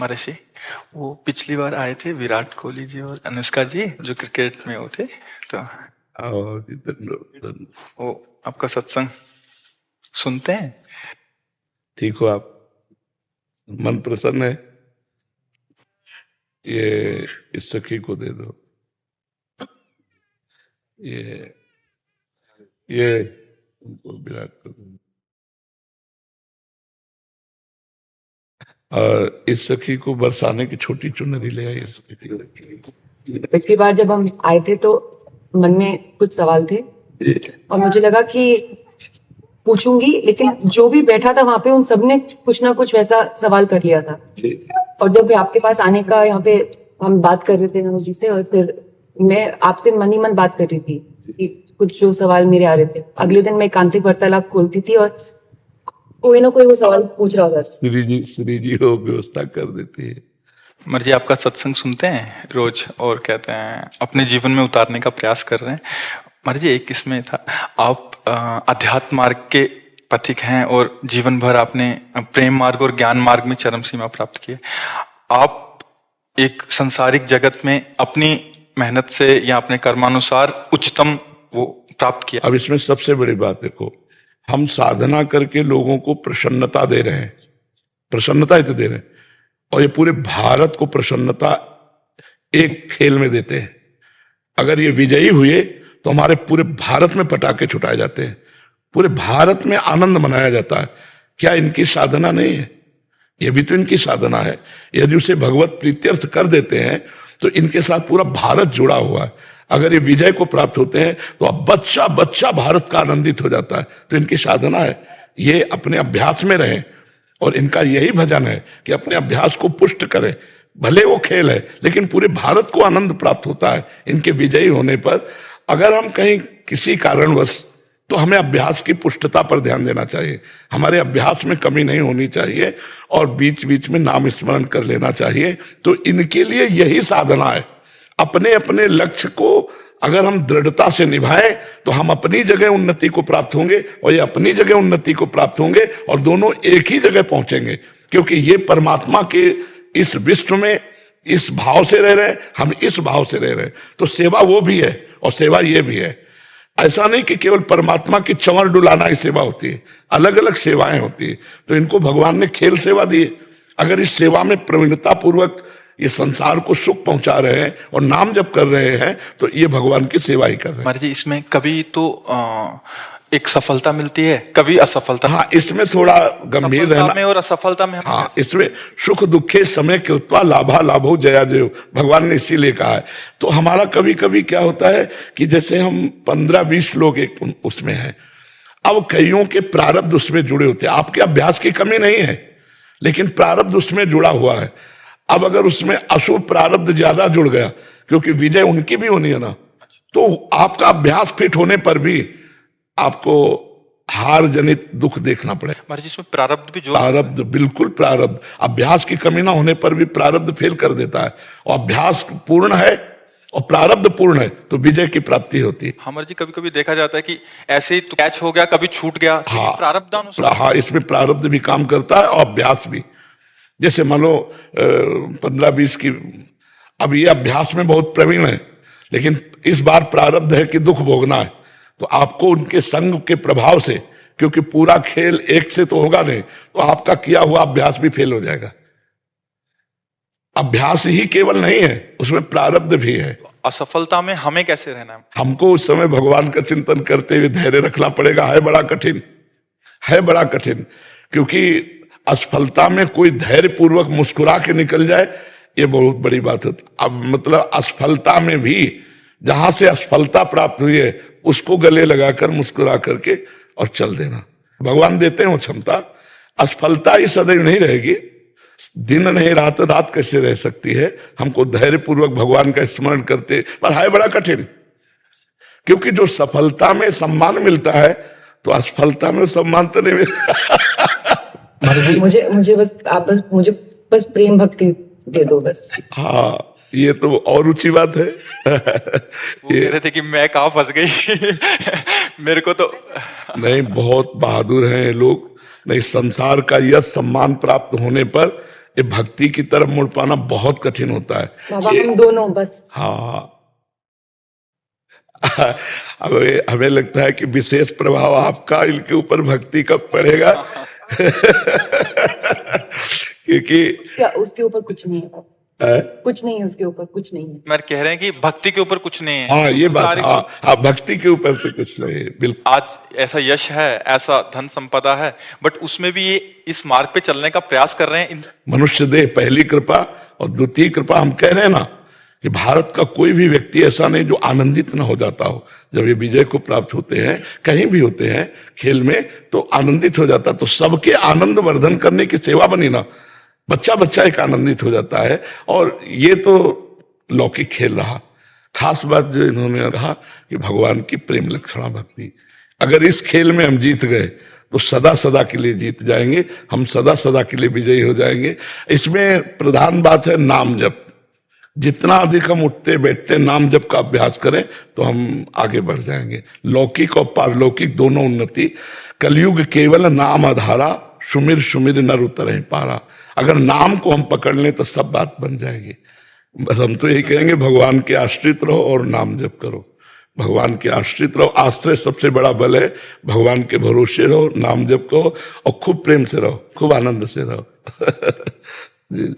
महर्षि, वो पिछली बार आए थे विराट कोहली जी और अनुष्का जी जो क्रिकेट में वो थे, तो वो आपका सत्संग सुनते हैं। ठीक हो आप? मन प्रसन्न है? ये इस सखी को दे दो। ये उनको विराट को दो। और इस सखी को बरसाने की छोटी चुनरी ले आई। पिछली बार जब हम आए थे तो मन में कुछ सवाल थे और मुझे लगा कि पूछूंगी, लेकिन जो भी बैठा था वहां पे उन सब ने कुछ ना कुछ वैसा सवाल कर लिया था। और जब आपके पास आने का यहाँ पे हम बात कर रहे थे नमो जी से, और फिर मैं आपसे मन ही मन बात कर रही थी कि कुछ जो सवाल मेरे आ रहे थे। अगले दिन मैं एकांतिक वार्तालाप खोलती थी और कोई ना कोई वो सवाल पूछ रहा था। श्री जी हो व्यवस्था कर देती है। मर्जी आपका सत्संग सुनते हैं रोज और कहते हैं अपने जीवन में उतारने का प्रयास कर रहे हैं। मर्जी एक इसमें था, आप अध्यात्म मार्ग के पथिक हैं और जीवन भर आपने प्रेम मार्ग और ज्ञान मार्ग में चरम सीमा प्राप्त की है। आप एक संसारिक जगत में अपनी मेहनत से या अपने कर्मानुसार उच्चतम वो प्राप्त किया। अब इसमें सबसे बड़ी बात देखो, हम साधना करके लोगों को प्रसन्नता दे रहे हैं, प्रसन्नता ही तो दे रहे हैं, और ये पूरे भारत को प्रसन्नता एक खेल में देते हैं। अगर ये विजयी हुए तो हमारे पूरे भारत में पटाखे छुटाए जाते हैं, पूरे भारत में आनंद मनाया जाता है। क्या इनकी साधना नहीं है? ये भी तो इनकी साधना है। यदि उसे भगवत प्रीत्यर्थ कर देते हैं तो इनके साथ पूरा भारत जुड़ा हुआ है। अगर ये विजय को प्राप्त होते हैं तो अब बच्चा बच्चा भारत का आनंदित हो जाता है। तो इनकी साधना है, ये अपने अभ्यास में रहें, और इनका यही भजन है कि अपने अभ्यास को पुष्ट करें। भले वो खेल है लेकिन पूरे भारत को आनंद प्राप्त होता है इनके विजयी होने पर। अगर हम कहीं किसी कारणवश, तो हमें अभ्यास की पुष्टता पर ध्यान देना चाहिए। हमारे अभ्यास में कमी नहीं होनी चाहिए और बीच बीच में नाम स्मरण कर लेना चाहिए। तो इनके लिए यही साधना है। अपने अपने लक्ष्य को अगर हम दृढ़ता से निभाएं तो हम अपनी जगह उन्नति को प्राप्त होंगे और ये अपनी जगह उन्नति को प्राप्त होंगे, और दोनों एक ही जगह पहुंचेंगे। क्योंकि ये परमात्मा के इस विश्व में इस भाव से रह रहे हैं, हम इस भाव से रह रहे हैं। तो सेवा वो भी है और सेवा ये भी है। ऐसा नहीं कि केवल परमात्मा की चंवर डुलाना ही सेवा होती है, अलग अलग सेवाएं होती है। तो इनको भगवान ने खेल सेवा दी है। अगर इस सेवा में प्रवीणता पूर्वक ये संसार को सुख पहुंचा रहे हैं और नाम जप कर रहे हैं तो ये भगवान की सेवा ही कर रहे हैं। महाराज जी, इसमें कभी तो एक सफलता मिलती है, कभी असफलता। हाँ, इसमें थोड़ा गंभीर रहना में और असफलता में। हाँ, इसमें सुख दुखे समय कृत्वा लाभा लाभो जया जयो, भगवान ने इसीलिए कहा है। तो हमारा कभी कभी क्या होता है कि जैसे हम 15-20 लोग एक उसमें हैं, अब कईयों के प्रारब्ध उसमें जुड़े होते हैं। आपके अभ्यास की कमी नहीं है लेकिन प्रारब्ध उसमें जुड़ा हुआ है। अब अगर उसमें अशुभ प्रारब्ध ज्यादा जुड़ गया, क्योंकि विजय उनकी भी होनी है ना, तो आपका अभ्यास फिट होने पर भी आपको हार जनित दुख देखना पड़ेगा। महाराज, इसमें प्रारब्ध भी जो प्रारब्ध, बिल्कुल प्रारब्ध, अभ्यास की कमी ना होने पर भी प्रारब्ध फेल कर देता है। और अभ्यास पूर्ण है और प्रारब्ध पूर्ण है तो विजय की प्राप्ति होती है। हमारे जी कभी कभी देखा जाता है कि ऐसे ही तो कैच हो गया, कभी छूट गया। हाँ, प्रारब्धानुसार। हाँ, इसमें प्रारब्ध भी काम करता है और अभ्यास भी। जैसे मान लो 15-20 की, अब ये अभ्यास में बहुत प्रवीण है लेकिन इस बार प्रारब्ध है कि दुख भोगना है, तो आपको उनके संग के प्रभाव से, क्योंकि पूरा खेल एक से तो होगा नहीं, तो आपका किया हुआ अभ्यास भी फेल हो जाएगा। अभ्यास ही केवल नहीं है, उसमें प्रारब्ध भी है। असफलता में हमें कैसे रहना है? हमको उस समय भगवान का चिंतन करते हुए धैर्य रखना पड़ेगा। है बड़ा कठिन, है बड़ा कठिन, क्योंकि असफलता में कोई धैर्य पूर्वक मुस्कुरा के निकल जाए, ये बहुत बड़ी बात होती। अब मतलब असफलता में भी जहां से असफलता प्राप्त हुई है उसको गले लगाकर मुस्कुरा करके और चल देना। भगवान देते हैं वो क्षमता। असफलता ही सदैव नहीं रहेगी, दिन नहीं रात, रात कैसे रह सकती है। हमको धैर्य पूर्वक भगवान का स्मरण करते, पर है बड़ा कठिन, क्योंकि जो सफलता में सम्मान मिलता है तो असफलता में सम्मान तो नहीं मिलता। मुझे बस प्रेम भक्ति दे दो बस। हाँ, ये तो और ऊंची बात है। वो कह रहे थे कि मैं कहाँ फंस गई। मेरे को तो नहीं, बहुत बहादुर हैं ये लोग। नहीं, संसार का यश सम्मान प्राप्त होने पर ये भक्ति की तरफ मुड़ पाना बहुत कठिन होता है। बाबा हम दोनों बस। हाँ अब हमें लगता है कि विशेष प्रभाव आपका इनके ऊपर भक्ति कब पड़ेगा क्योंकि क्या उसके ऊपर कुछ नहीं है, कुछ नहीं है उसके ऊपर, कुछ नहीं है। मैं कह रहे हैं कि भक्ति के ऊपर कुछ नहीं है। हाँ ये बात, सारी हाँ भक्ति के ऊपर तो कुछ नहीं है, बिल्कुल। आज ऐसा यश है, ऐसा धन संपदा है, बट उसमें भी ये इस मार्ग पे चलने का प्रयास कर रहे हैं। मनुष्य देह पहली कृपा और द्वितीय कृपा। हम कह रहे हैं ना कि भारत का कोई भी व्यक्ति ऐसा नहीं जो आनंदित न हो जाता हो जब ये विजय को प्राप्त होते हैं, कहीं भी होते हैं खेल में, तो आनंदित हो जाता। तो सबके आनंद वर्धन करने की सेवा बनी ना, बच्चा बच्चा एक आनंदित हो जाता है। और ये तो लौकिक खेल रहा। खास बात जो इन्होंने कहा कि भगवान की प्रेम लक्षणा भक्ति, अगर इस खेल में हम जीत गए तो सदा सदा के लिए जीत जाएंगे, हम सदा सदा के लिए विजयी हो जाएंगे। इसमें प्रधान बात है नाम जप। जितना अधिक हम उठते बैठते नाम जप का अभ्यास करें तो हम आगे बढ़ जाएंगे। लौकिक और पारलौकिक दोनों उन्नति। कलयुग केवल नाम आधारा, सुमिर सुमिर नर उतरे पारा। अगर नाम को हम पकड़ लें तो सब बात बन जाएगी। बस हम तो यही कहेंगे भगवान के आश्रित रहो और नाम जप करो, भगवान के आश्रित रहो। आश्रय सबसे बड़ा बल है। भगवान के भरोसे रहो, नाम जप करो और खूब प्रेम से रहो, खूब आनंद से रहो। जी।